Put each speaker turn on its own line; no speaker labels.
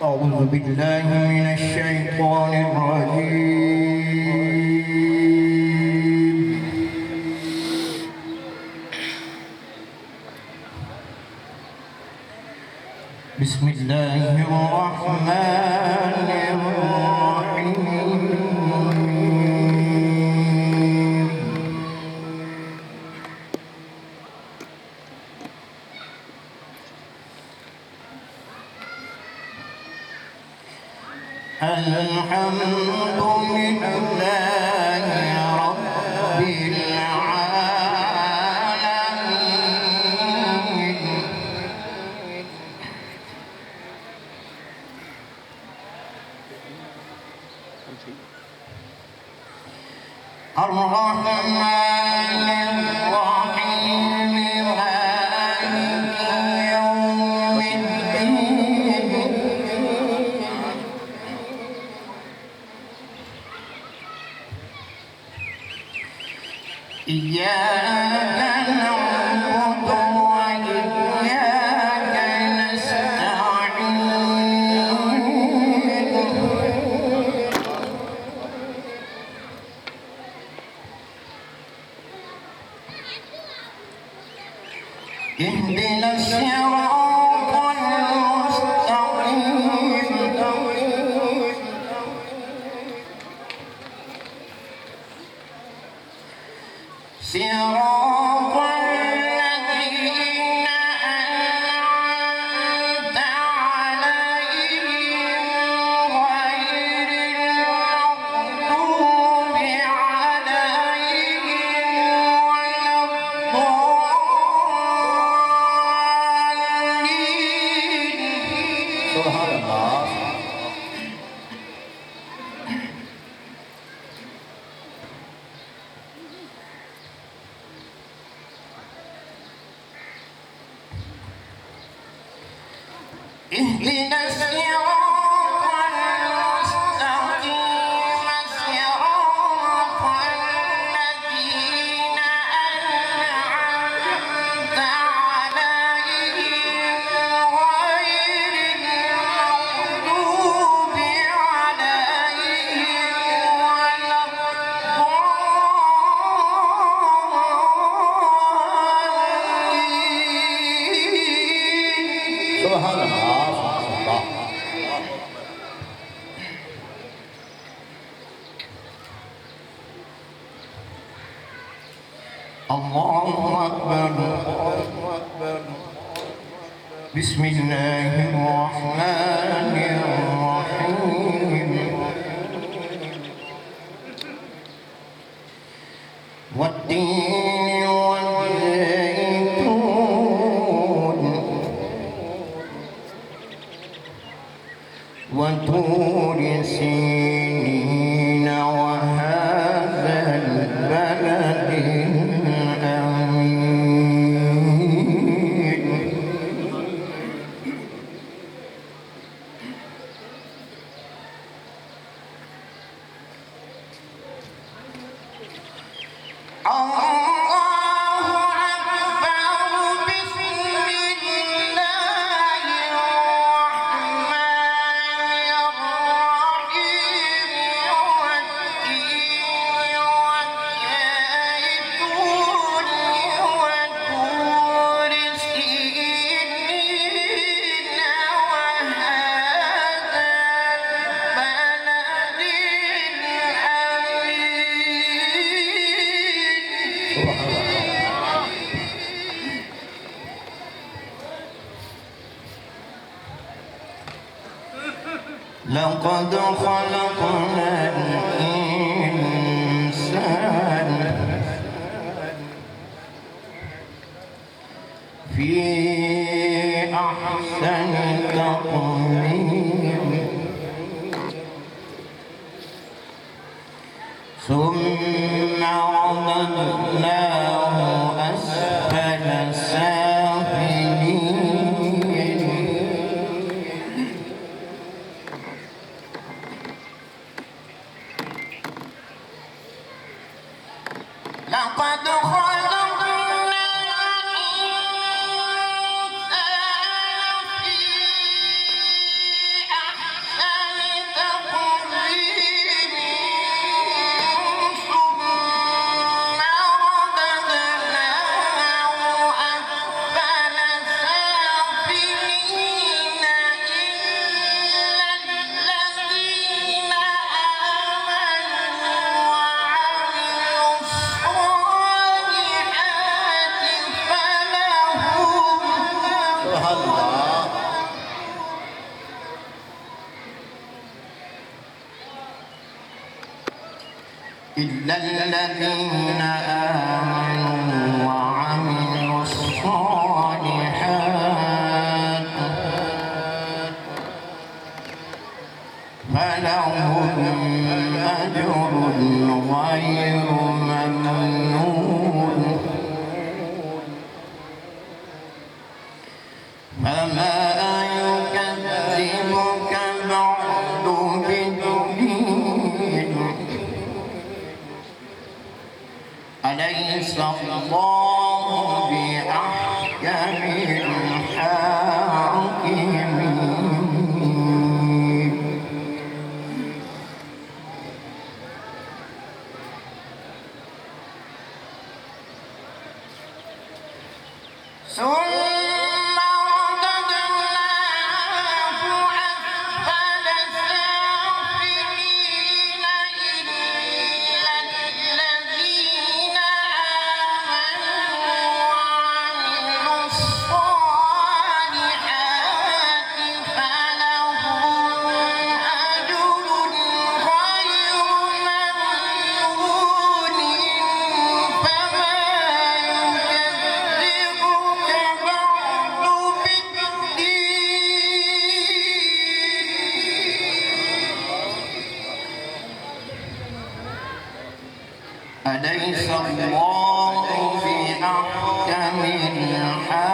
أعوذ بالله من الشيطان الرجيم. بسم الله الرحمن الرحيم. الحمد لله رب العالمين. الرحمن الرحيم مالك يوم الدين. إياك نعبد وإياك نستعين. اهدنا الصراط المستقيم. صراط الذين أنعمت عليهم غير المغضوب عليهم ولا الضالين. سبحان الله. اهدنا الصراط المستقيم صراط الذين أنعمت عليهم غير المغضوب عليهم ولا الضالين. سبحان الله. الله أكبر. بسم الله الرحمن الرحيم. والتين والزيتون وطور سينين وهذا البلد الأمين. لقد خلقنا الإنسان في أحسن تقويم ثم رددناه أسفل سافلين. لقد خلقنا الإنسان في
Allah.
إلا الذين آمنوا وعملوا الصالحات فلهم أجر غير ممنون فما يكذبك بعد بالدين أليس الله بأحكم الحاكمين ثم رددناه أسفل سافلين إلا الذين آمنوا وعملوا الصالحات فلهم أجر غير ممنون فما يكذبك بعد بالدين أليس الله بأحكم الحاكمين